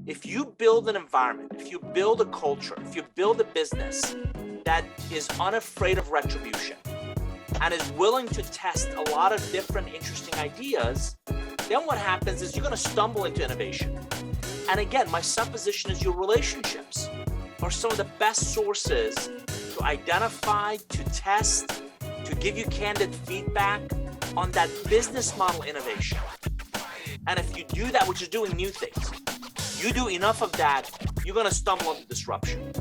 If you build an environment, if you build a culture, if you build a business that is unafraid of retribution and is willing to test a lot of different interesting ideas, then what happens is you're going to stumble into innovation. And again, my supposition is your relationships are some of the best sources to identify, to test, to give you candid feedback on that business model innovation. And if you do that, which is doing new things, you do enough of that, you're going to stumble into disruption.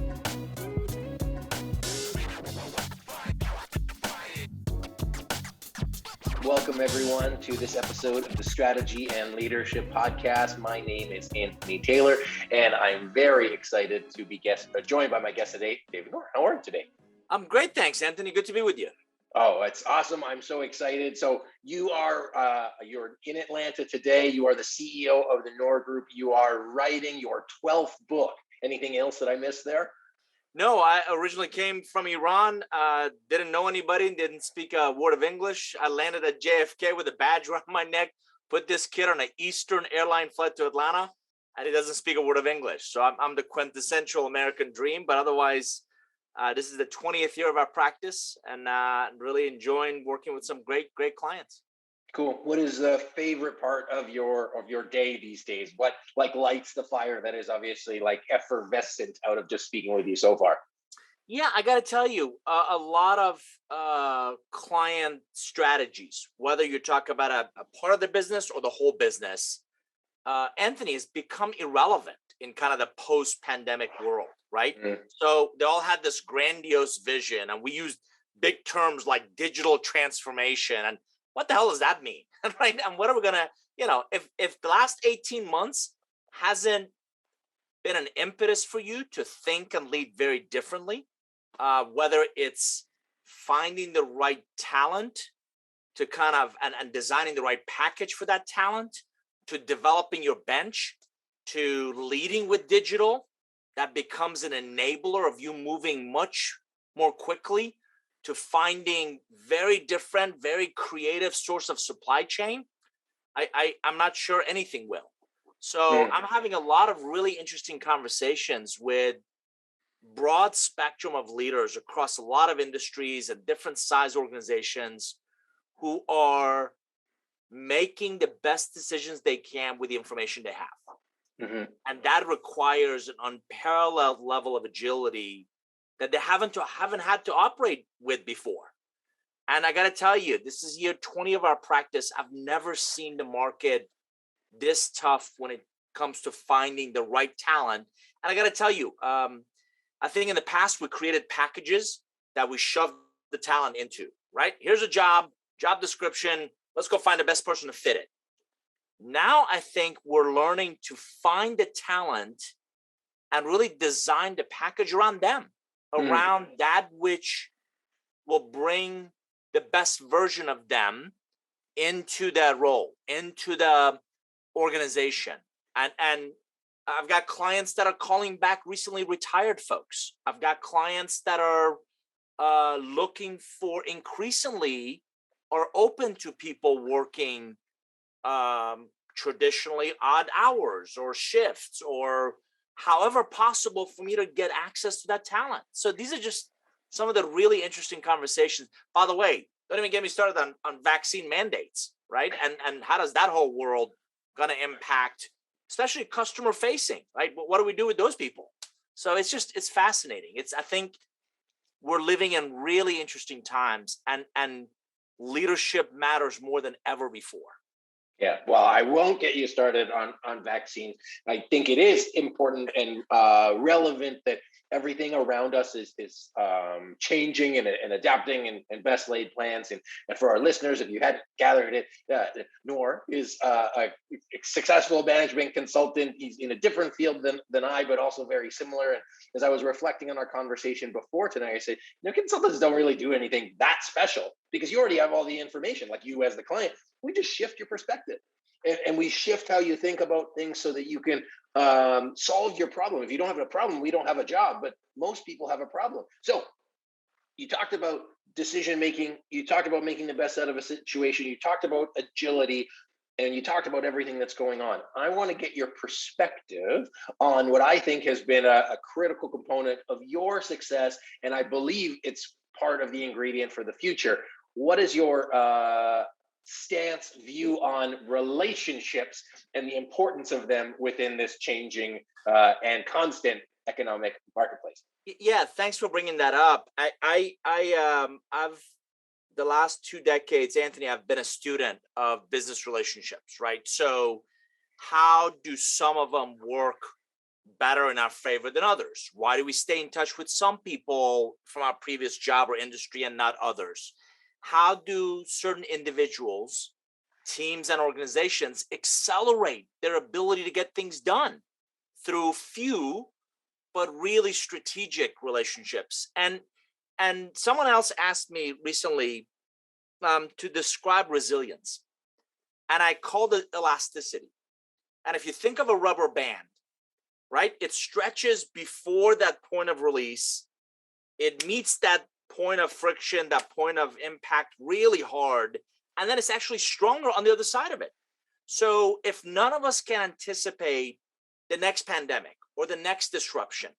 Welcome, everyone, to this episode of the Strategy and Leadership Podcast. My name is Anthony Taylor, and I'm very excited to be joined by my guest today, David Nour. How are you today? I'm great, thanks, Anthony. Good to be with you. Oh, it's awesome. I'm so excited. So you're in Atlanta today. You are the CEO of the Nour Group. You are writing your 12th book. Anything else that I missed there? No, I originally came from Iran, didn't know anybody, didn't speak a word of English. I landed at JFK with a badge around my neck, put this kid on an Eastern airline flight to Atlanta, and he doesn't speak a word of English. So I'm the quintessential American dream, but otherwise, this is the 20th year of our practice, and really enjoying working with some great clients. Cool. What is the favorite part of your day these days? What lights the fire that is obviously effervescent out of just speaking with you so far? Yeah, I got to tell you, a lot of client strategies, whether you talk about a part of the business or the whole business, Anthony, has become irrelevant in kind of the post-pandemic world, right? Mm. So they all had this grandiose vision, and we used big terms like digital transformation. And what the hell does that mean, right? And what are we gonna, if the last 18 months hasn't been an impetus for you to think and lead very differently, whether it's finding the right talent to kind of, and designing the right package for that talent, to developing your bench, to leading with digital, that becomes an enabler of you moving much more quickly, to finding very different, very creative source of supply chain, I'm not sure anything will. So I'm having a lot of really interesting conversations with broad spectrum of leaders across a lot of industries and different size organizations who are making the best decisions they can with the information they have. Mm-hmm. And that requires an unparalleled level of agility that they haven't had to operate with before. And I got to tell you, this is year 20 of our practice. I've never seen the market this tough when it comes to finding the right talent. And I got to tell you, I think in the past, we created packages that we shoved the talent into, right? Here's a job description. Let's go find the best person to fit it. Now, I think we're learning to find the talent and really design the package around them, around that which will bring the best version of them into that role, into the organization. And I've got clients that are calling back recently retired folks. I've got clients that are looking for increasingly are open to people working traditionally odd hours or shifts, or however possible for me to get access to that talent. So these are just some of the really interesting conversations. By the way, don't even get me started on vaccine mandates, right? And how does that whole world going to impact, especially customer facing, right? What do we do with those people? So it's fascinating. I think we're living in really interesting times, and leadership matters more than ever before. Yeah, well, I won't get you started on vaccines. I think it is important and relevant that everything around us is changing and adapting, and best laid plans. And for our listeners, if you hadn't gathered it, Nour is a successful management consultant. He's in a different field than I, but also very similar. And as I was reflecting on our conversation before tonight, I said, consultants don't really do anything that special because you already have all the information, like you as the client. We just shift your perspective, and we shift how you think about things so that you can solve your problem. If you don't have a problem, we don't have a job, but most people have a problem. So you talked about decision making. You talked about making the best out of a situation. You talked about agility. and you talked about everything that's going on. I want to get your perspective on what I think has been a critical component of your success, and I believe it's part of the ingredient for the future. What is your stance, view on relationships and the importance of them within this changing and constant economic marketplace? Yeah, thanks for bringing that up. I've the last 2 decades, Anthony, I've been a student of business relationships, right? So, how do some of them work better in our favor than others? Why do we stay in touch with some people from our previous job or industry and not others? How do certain individuals, teams, and organizations accelerate their ability to get things done through few but really strategic relationships? And someone else asked me recently to describe resilience, and I called it elasticity. And if you think of a rubber band, right, it stretches before that point of release. It meets that point of friction, that point of impact really hard, and then it's actually stronger on the other side of it. So if none of us can anticipate the next pandemic or the next disruption,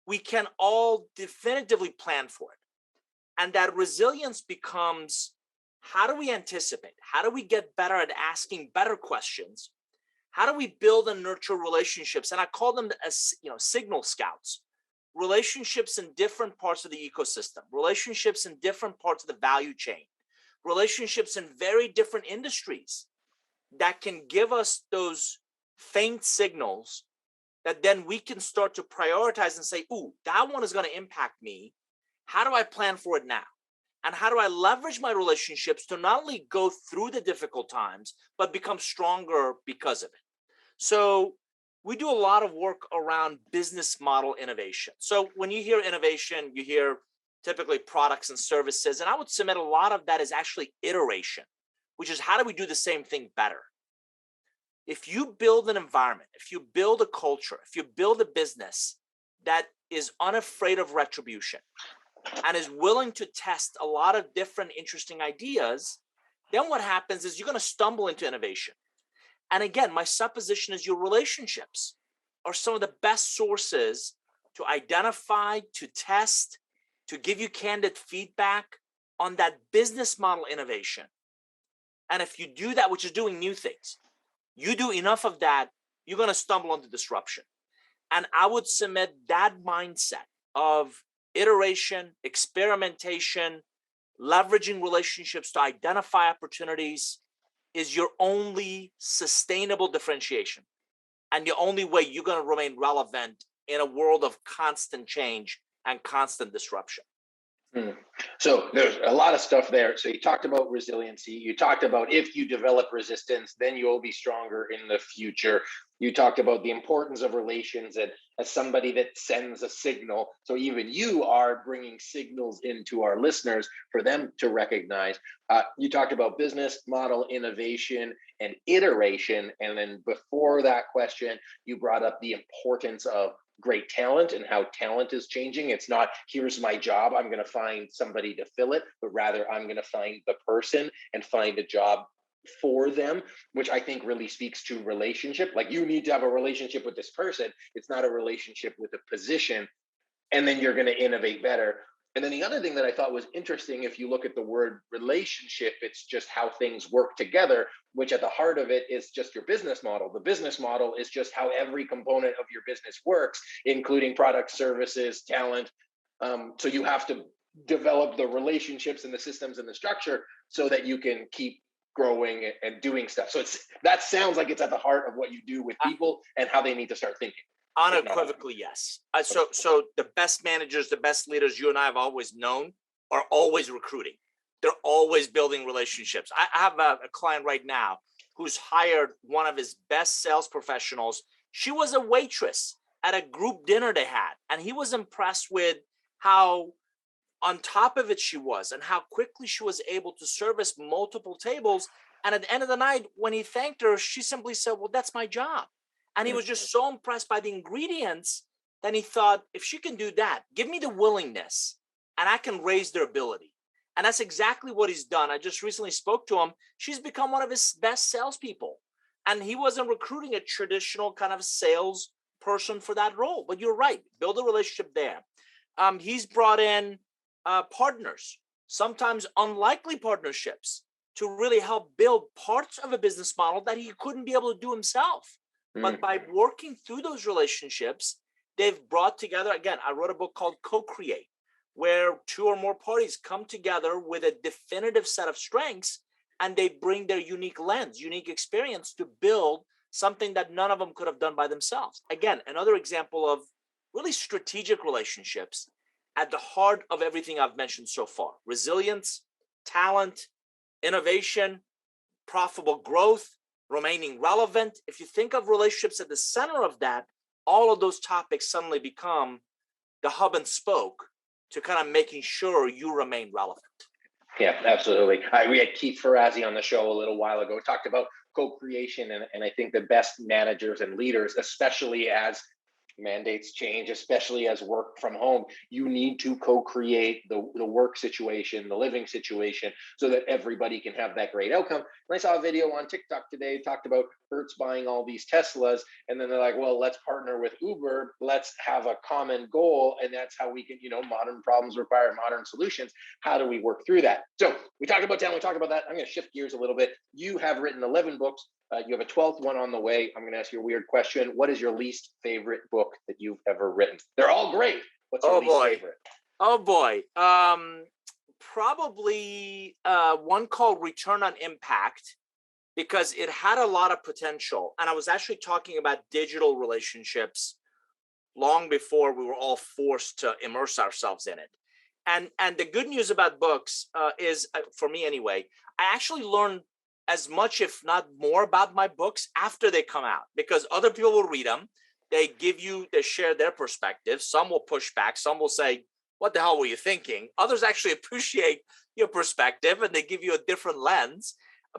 we can all definitively plan for it. And that resilience becomes, how do we anticipate? How do we get better at asking better questions? How do we build and nurture relationships? And I call them as, signal scouts. Relationships in different parts of the ecosystem, relationships in different parts of the value chain, relationships in very different industries that can give us those faint signals that then we can start to prioritize and say, ooh, that one is going to impact me. How do I plan for it now? And how do I leverage my relationships to not only go through the difficult times, but become stronger because of it? So we do a lot of work around business model innovation. So when you hear innovation, you hear typically products and services. And I would submit a lot of that is actually iteration, which is how do we do the same thing better? If you build an environment, if you build a culture, if you build a business that is unafraid of retribution and is willing to test a lot of different interesting ideas, then what happens is you're going to stumble into innovation. And again, my supposition is your relationships are some of the best sources to identify, to test, to give you candid feedback on that business model innovation. And if you do that, which is doing new things, you do enough of that, you're going to stumble into disruption. And I would submit that mindset of iteration, experimentation, leveraging relationships to identify opportunities is your only sustainable differentiation and the only way you're going to remain relevant in a world of constant change and constant disruption. So there's a lot of stuff there. So you talked about resiliency. You talked about if you develop resistance, then you'll be stronger in the future. You talked about the importance of relations and as somebody that sends a signal. So even you are bringing signals into our listeners for them to recognize. You talked about business model innovation and iteration. And then before that question, you brought up the importance of great talent and how talent is changing. It's not, here's my job, I'm going to find somebody to fill it, but rather I'm going to find the person and find a job for them, which I think really speaks to relationship. Like you need to have a relationship with this person. It's not a relationship with a position. And then you're going to innovate better. And then the other thing that I thought was interesting, if you look at the word relationship, it's just how things work together, which at the heart of it is just your business model. The business model is just how every component of your business works, including products, services, talent. So you have to develop the relationships and the systems and the structure so that you can keep growing and doing stuff. So that sounds like it's at the heart of what you do with people and how they need to start thinking. Unequivocally, yes. So the best managers, the best leaders you and I have always known are always recruiting. They're always building relationships. I have a client right now who's hired one of his best sales professionals. She was a waitress at a group dinner they had, and he was impressed with how on top of it she was and how quickly she was able to service multiple tables. And at the end of the night, when he thanked her, she simply said, well, that's my job. And he was just so impressed by the ingredients that he thought, if she can do that, give me the willingness and I can raise their ability. And that's exactly what he's done. I just recently spoke to him. She's become one of his best salespeople. And he wasn't recruiting a traditional kind of sales person for that role. But you're right, build a relationship there. He's brought in partners, sometimes unlikely partnerships, to really help build parts of a business model that he couldn't be able to do himself. But by working through those relationships, they've brought together, again, I wrote a book called Co-Create, where two or more parties come together with a definitive set of strengths, and they bring their unique lens, unique experience to build something that none of them could have done by themselves. Again, another example of really strategic relationships at the heart of everything I've mentioned so far: resilience, talent, innovation, profitable growth, remaining relevant. If you think of relationships at the center of that, all of those topics suddenly become the hub and spoke to kind of making sure you remain relevant. Yeah, absolutely. We had Keith Ferrazzi on the show a little while ago, talked about co-creation. And I think the best managers and leaders, especially as mandates change, especially as work from home, you need to co-create the work situation, the living situation, so that everybody can have that great outcome. And I saw a video on TikTok today, talked about Hertz buying all these Teslas, and then they're like, well, let's partner with Uber, let's have a common goal, and that's how we can, modern problems require modern solutions. How do we work through that? So we talked about talent, we talked about that. I'm going to shift gears a little bit. You have written 11 books. You have a 12th one on the way. I'm going to ask you a weird question. What is your least favorite book that you've ever written? They're all great. What's your least favorite? Oh boy. Probably one called Return on Impact, because it had a lot of potential. And I was actually talking about digital relationships long before we were all forced to immerse ourselves in it. And the good news about books is, for me anyway, I actually learned as much, if not more, about my books after they come out, because other people will read them. They share their perspective. Some will push back. Some will say, what the hell were you thinking? Others actually appreciate your perspective and they give you a different lens.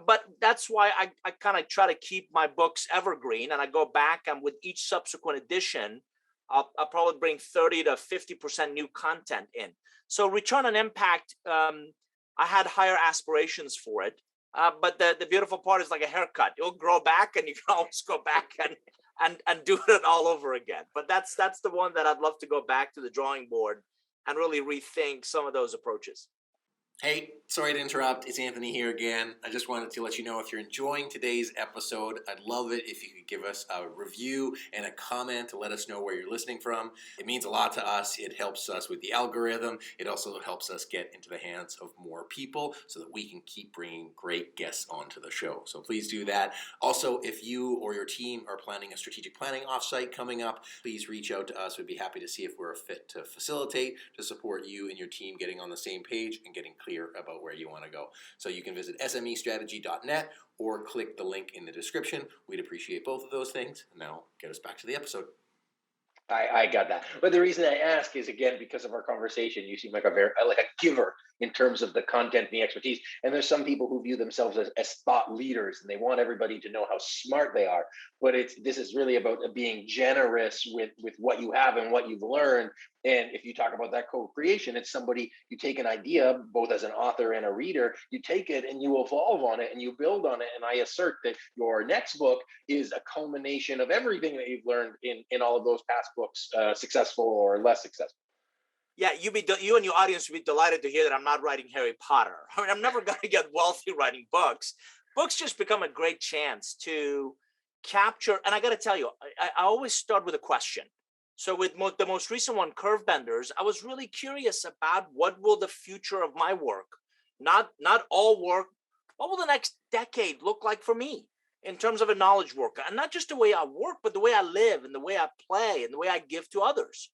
But that's why I kind of try to keep my books evergreen, and I go back, and with each subsequent edition, I'll probably bring 30 to 50% new content in. So Return on Impact, I had higher aspirations for it. But the beautiful part is like a haircut. You'll grow back, and you can always go back and do it all over again. But that's the one that I'd love to go back to the drawing board and really rethink some of those approaches. Hey, sorry to interrupt. It's Anthony here again. I just wanted to let you know, if you're enjoying today's episode, I'd love it if you could give us a review and a comment to let us know where you're listening from. It means a lot to us. It helps us with the algorithm. It also helps us get into the hands of more people so that we can keep bringing great guests onto the show. So please do that. Also, if you or your team are planning a strategic planning offsite coming up, please reach out to us. We'd be happy to see if we're a fit to facilitate, to support you and your team getting on the same page and getting clear about where you want to go. So you can visit smestrategy.net or click the link in the description. We'd appreciate both of those things. And now get us back to the episode. I got that. But the reason I ask is, again, because of our conversation, you seem like a giver in terms of the content and the expertise. And there's some people who view themselves as thought leaders, and they want everybody to know how smart they are. But this is really about being generous with what you have and what you've learned. And if you talk about that co-creation, it's somebody, you take an idea, both as an author and a reader, you take it and you evolve on it and you build on it. And I assert that your next book is a culmination of everything that you've learned in all of those past books, successful or less successful. Yeah, you and your audience would be delighted to hear that I'm not writing Harry Potter. I mean, I'm never going to get wealthy writing books. Books just become a great chance to capture. And I got to tell you, I always start with a question. So with the most recent one, Curve Benders, I was really curious about what will the future of my work, not all work, what will the next decade look like for me in terms of a knowledge worker? And not just the way I work, but the way I live and the way I play and the way I give to others.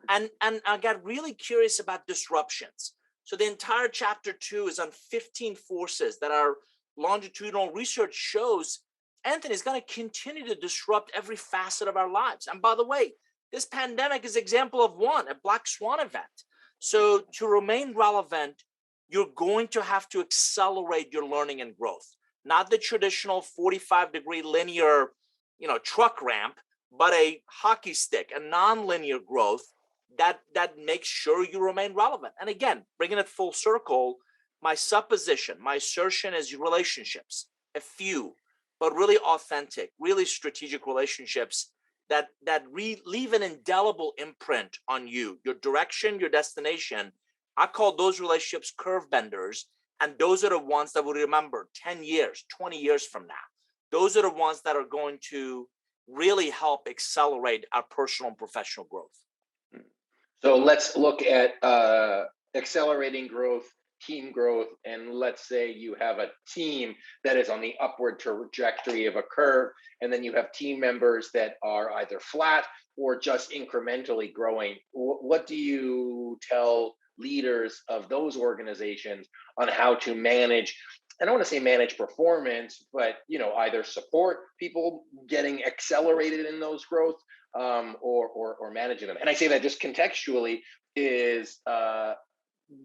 And I got really curious about disruptions. So the entire chapter 2 is on 15 forces that our longitudinal research shows Anthony is going to continue to disrupt every facet of our lives. And by the way, this pandemic is an example of one, a black swan event. So to remain relevant, you're going to have to accelerate your learning and growth, not the traditional 45-degree linear, truck ramp, but a hockey stick, a non-linear growth that makes sure you remain relevant. And again, bringing it full circle, My supposition, my assertion is relationships, a few, but really authentic, really strategic relationships that leave an indelible imprint on you, your direction, your destination. I call those relationships curve benders, and those are the ones that will remember 10 years, 20 years from now. Those are the ones that are going to really help accelerate our personal and professional growth. So let's look at accelerating growth, team growth, and let's say you have a team that is on the upward trajectory of a curve, and then you have team members that are either flat or just incrementally growing. What do you tell leaders of those organizations on how to manage? I don't want to say manage performance, but either support people getting accelerated in those growth, or managing them. And I say that just contextually is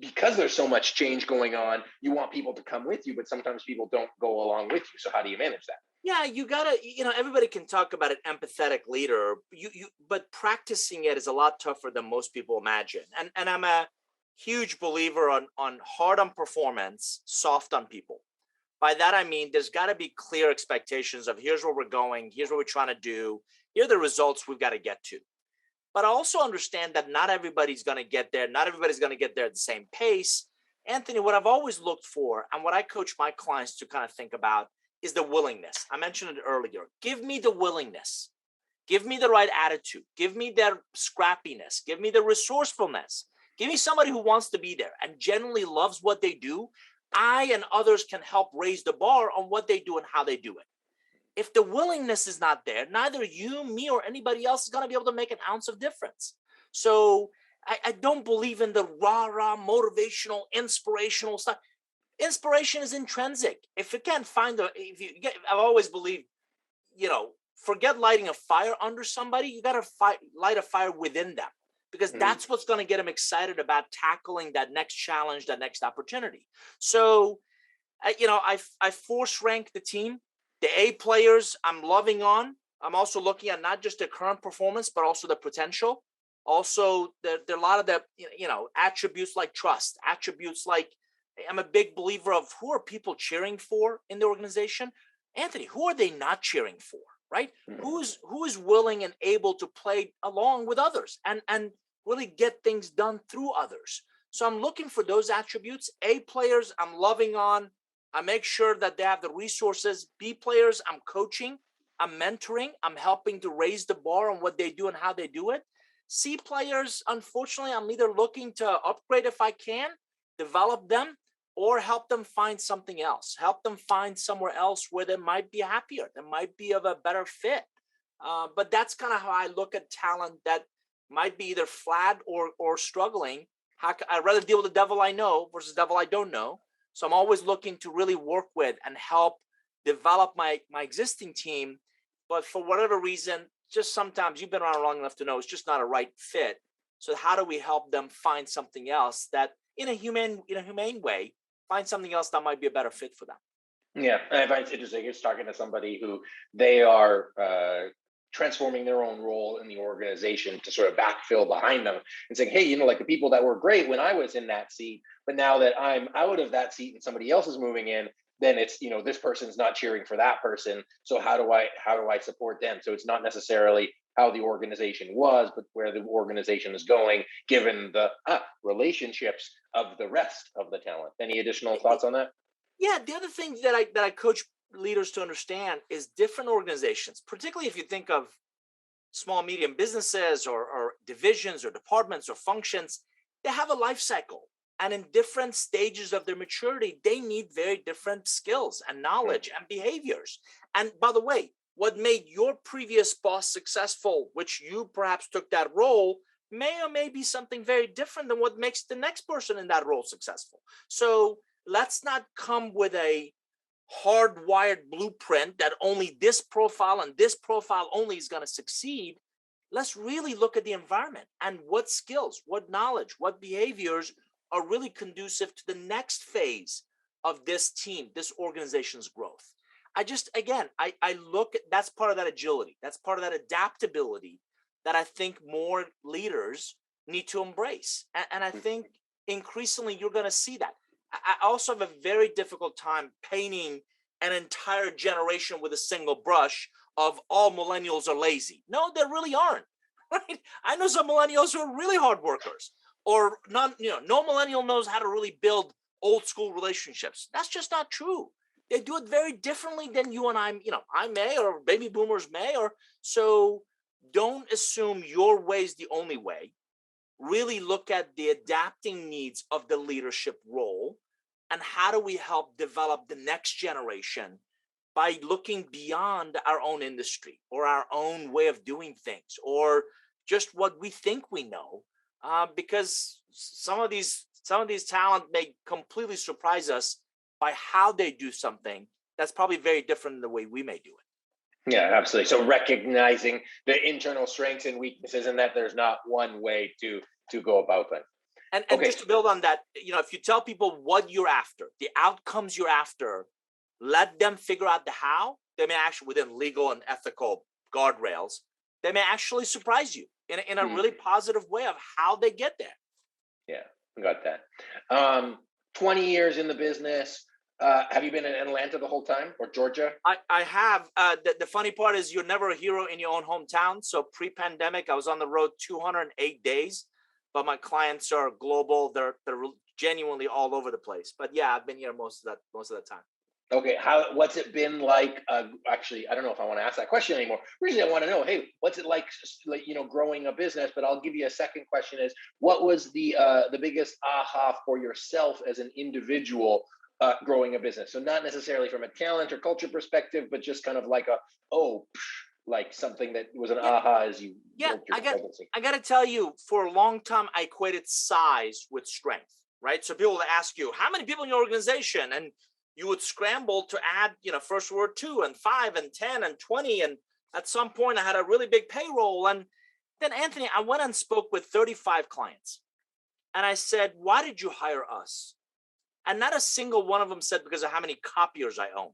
because there's so much change going on. You want people to come with you, but sometimes people don't go along with you. So how do you manage that? Yeah, you gotta, everybody can talk about an empathetic leader, but practicing it is a lot tougher than most people imagine. And I'm a huge believer on hard on performance, soft on people. By that, I mean, there's got to be clear expectations of here's where we're going, here's what we're trying to do, here are the results we've got to get to. But I also understand that not everybody's going to get there. Not everybody's going to get there at the same pace. Anthony, what I've always looked for and what I coach my clients to kind of think about is the willingness. I mentioned it earlier. Give me the willingness. Give me the right attitude. Give me their scrappiness. Give me the resourcefulness. Give me somebody who wants to be there and genuinely loves what they do. I and others can help raise the bar on what they do and how they do it. If the willingness is not there, neither you, me, or anybody else is going to be able to make an ounce of difference. So I don't believe in the rah-rah, motivational, inspirational stuff. Inspiration is intrinsic. If you can't find I've always believed, forget lighting a fire under somebody. You got to light a fire within them, because that's what's going to get them excited about tackling that next challenge, that next opportunity. So, I force rank the team. The A players I'm loving on. I'm also looking at not just the current performance, but also the potential. Also, there are a lot of the attributes like trust, attributes like I'm a big believer of who are people cheering for in the organization. Anthony, who are they not cheering for? Right? Who is willing and able to play along with others and really get things done through others. So I'm looking for those attributes. A players I'm loving on. I make sure that they have the resources. B players I'm coaching, I'm mentoring, I'm helping to raise the bar on what they do and how they do it. C players, unfortunately, I'm either looking to upgrade if I can, develop them, or help them find something else, help them find somewhere else where they might be happier, they might be of a better fit. But that's kind of how I look at talent that might be either flat or struggling. I'd rather deal with the devil I know versus devil I don't know. So I'm always looking to really work with and help develop my existing team. But for whatever reason, just sometimes you've been around long enough to know it's just not a right fit. So how do we help them find something else that in a humane way, find something else that might be a better fit for them? Yeah, and I find it's interesting. It's talking to somebody who they are transforming their own role in the organization to sort of backfill behind them and saying, hey, like the people that were great when I was in that seat, but now that I'm out of that seat and somebody else is moving in, then it's, this person's not cheering for that person. So how do I support them? So it's not necessarily how the organization was, but where the organization is going, given the relationships of the rest of the talent. Any additional thoughts on that? Yeah, the other thing that I coach leaders to understand is different organizations, particularly if you think of small, medium businesses or divisions or departments or functions, they have a life cycle. And in different stages of their maturity, they need very different skills and knowledge and behaviors. And by the way, what made your previous boss successful, which you perhaps took that role, may or may be something very different than what makes the next person in that role successful. So let's not come with a hardwired blueprint that only this profile and this profile only is going to succeed. Let's really look at the environment and what skills, what knowledge, what behaviors are really conducive to the next phase of this team, this organization's growth. I look at, that's part of that agility. That's part of that adaptability that I think more leaders need to embrace. And I think increasingly you're going to see that. I also have a very difficult time painting an entire generation with a single brush of all millennials are lazy. No, they really aren't. Right? I know some millennials who are really hard workers, or not. No millennial knows how to really build old school relationships. That's just not true. They do it very differently than you and I. I may, or baby boomers may, or so. Don't assume your way is the only way. Really look at the adapting needs of the leadership role, and how do we help develop the next generation by looking beyond our own industry or our own way of doing things, or just what we think we know, because some of these talent may completely surprise us by how they do something that's probably very different than the way we may do it. Yeah, absolutely. So recognizing the internal strengths and weaknesses, and that there's not one way to go about that. And Okay. just to build on that, if you tell people what you're after, the outcomes you're after, let them figure out the how. They may actually, within legal and ethical guardrails, they may actually surprise you in a really positive way of how they get there. Yeah, got that. 20 years in the business. Have you been in Atlanta the whole time, or Georgia? I have. The funny part is you're never a hero in your own hometown. So pre-pandemic, I was on the road 208 days, but my clients are global. They're genuinely all over the place. But yeah, I've been here most of the time. Okay, what's it been like? Actually, I don't know if I want to ask that question anymore. Originally, I want to know, hey, what's it like, growing a business? But I'll give you a second question: is what was the biggest aha for yourself as an individual growing a business? So not necessarily from a talent or culture perspective, but just kind of like like something that was an aha as you built your presidency. I got to tell you, for a long time, I equated size with strength, right? So people will ask you, how many people in your organization? And you would scramble to add, first word 2 and 5 and 10 and 20. And at some point I had a really big payroll. And then, Anthony, I went and spoke with 35 clients. And I said, why did you hire us? And not a single one of them said because of how many copiers I owned.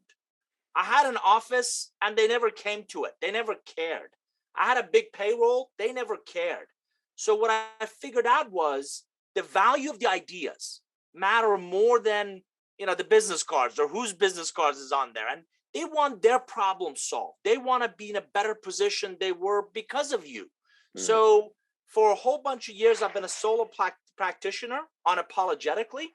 I had an office and they never came to it. They never cared. I had a big payroll. They never cared. So what I figured out was the value of the ideas matter more than the business cards or whose business cards is on there. And they want their problem solved. They want to be in a better position they were because of you. So for a whole bunch of years, I've been a solo practitioner unapologetically.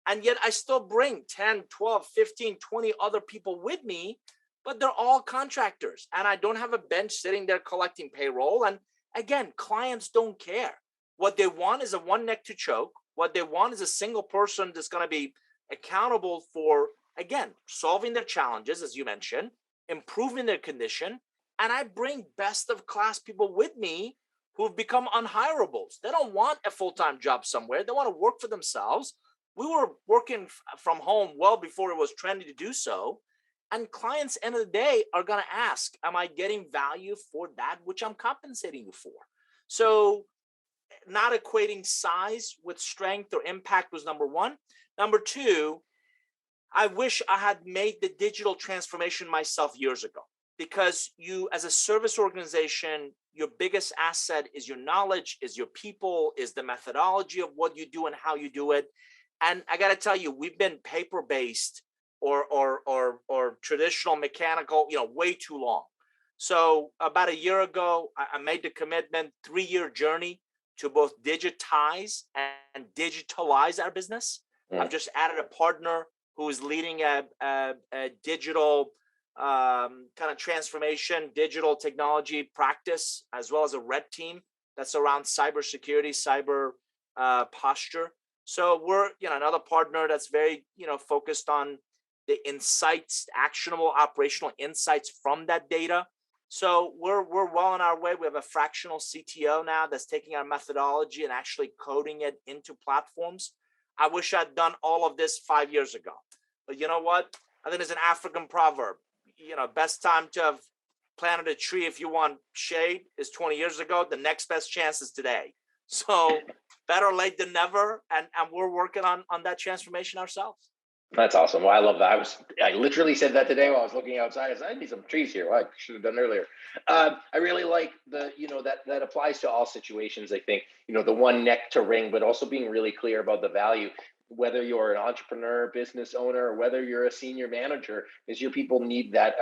And yet I still bring 10, 12, 15, 20 other people with me, but they're all contractors. And I don't have a bench sitting there collecting payroll. And again, clients don't care. What they want is a one neck to choke. What they want is a single person that's going to be accountable for, again, solving their challenges, as you mentioned, improving their condition. And I bring best of class people with me who've become unhirables. They don't want a full-time job somewhere. They want to work for themselves. We were working from home well before it was trendy to do so. And clients, end of the day, are going to ask, am I getting value for that which I'm compensating you for? So not equating size with strength or impact was number one. Number two, I wish I had made the digital transformation myself years ago, because you, as a service organization, your biggest asset is your knowledge, is your people, is the methodology of what you do and how you do it. And I got to tell you, we've been paper-based or traditional mechanical, way too long. So about a year ago, I made the commitment, 3-year journey to both digitize and digitalize our business. I've just added a partner who is leading a digital kind of transformation, digital technology practice, as well as a red team that's around cybersecurity, cyber posture. So we're, another partner that's very, focused on the insights, actionable operational insights from that data. So we're well on our way. We have a fractional CTO now that's taking our methodology and actually coding it into platforms. I wish I'd done all of this 5 years ago. But you know what? I think there's an African proverb, best time to have planted a tree if you want shade is 20 years ago. The next best chance is today. So better late than never. And we're working on that transformation ourselves. That's awesome. Well, I love that. I literally said that today while I was looking outside. I said, I need some trees here. Well, I should have done earlier. I really like that applies to all situations. I think, the one neck to ring, but also being really clear about the value. whether you're an entrepreneur, business owner, or whether you're a senior manager, is your people need that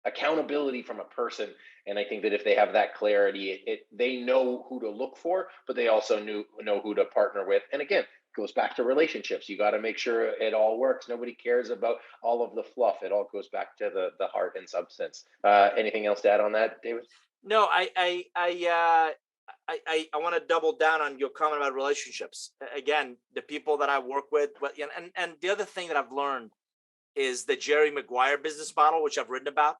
accountability from a person. And I think that if they have that clarity, they know who to look for, but they also know who to partner with. And again, goes back to relationships. You got to make sure it all works. Nobody cares about all of the fluff. It all goes back to the heart and substance. Anything else to add on that, David? No, I want to double down on your comment about relationships. Again, the people that I work with, and the other thing that I've learned is the Jerry Maguire business model, which I've written about.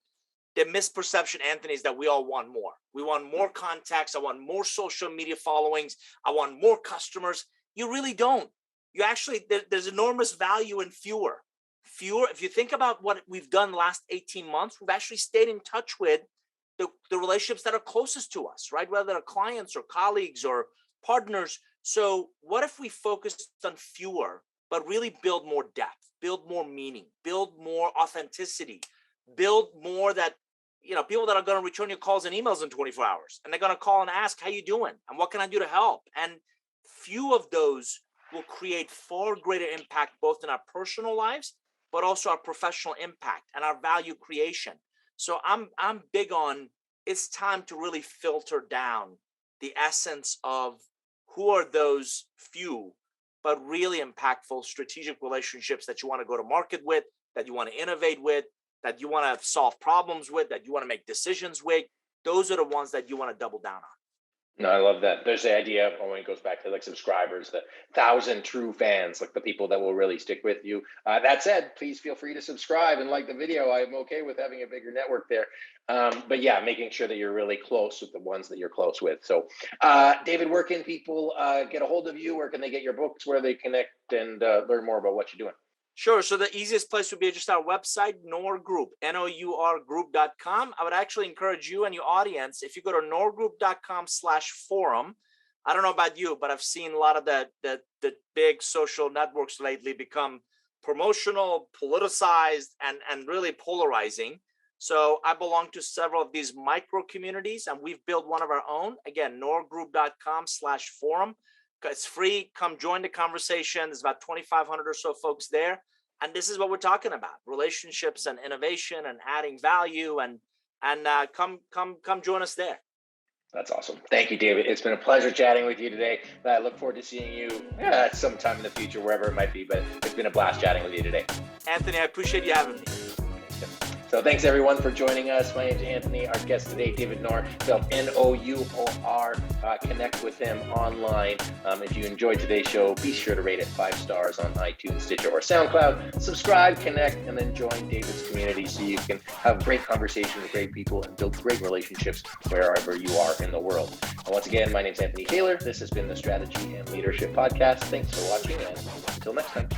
The misperception, Anthony, is that we all want more. We want more contacts. I want more social media followings. I want more customers. You really don't. You actually, there's enormous value in fewer. If you think about what we've done the last 18 months, we've actually stayed in touch with the relationships that are closest to us, right? Whether they're clients or colleagues or partners. So what if we focused on fewer, but really build more depth, build more meaning, build more authenticity, build more that, people that are going to return your calls and emails in 24 hours, and they're going to call and ask, how you doing? And what can I do to help? And few of those will create far greater impact, both in our personal lives, but also our professional impact and our value creation. So I'm big on, it's time to really filter down the essence of who are those few, but really impactful strategic relationships that you want to go to market with, that you want to innovate with, that you want to solve problems with, that you want to make decisions with. Those are the ones that you want to double down on. No, I love that. There's the idea of, when it goes back to like subscribers, the 1,000 true fans, like the people that will really stick with you. That said, please feel free to subscribe and like the video. I'm okay with having a bigger network there. But yeah, making sure that you're really close with the ones that you're close with. So David, where can people get a hold of you? Where can they get your books? Where they connect and learn more about what you're doing? Sure. So the easiest place would be just our website, Nour Group, nourgroup.com. I would actually encourage you and your audience, if you go to nourgroup.com/forum, I don't know about you, but I've seen a lot of the big social networks lately become promotional, politicized, and really polarizing. So I belong to several of these micro communities, and we've built one of our own. Again, nourgroup.com/forum. It's free. Come join the conversation. There's about 2,500 or so folks there. And this is what we're talking about: relationships and innovation and adding value. And come join us there. That's awesome. Thank you, David. It's been a pleasure chatting with you today. I look forward to seeing you sometime in the future, wherever it might be. But it's been a blast chatting with you today. Anthony, I appreciate you having me. So thanks everyone for joining us. My name's Anthony. Our guest today, David Nour, spelled Nour. Connect with him online. If you enjoyed today's show, be sure to rate it 5 stars on iTunes, Stitcher, or SoundCloud. Subscribe, connect, and then join David's community so you can have great conversations with great people and build great relationships wherever you are in the world. And once again, my name's Anthony Taylor. This has been the Strategy and Leadership Podcast. Thanks for watching, and until next time.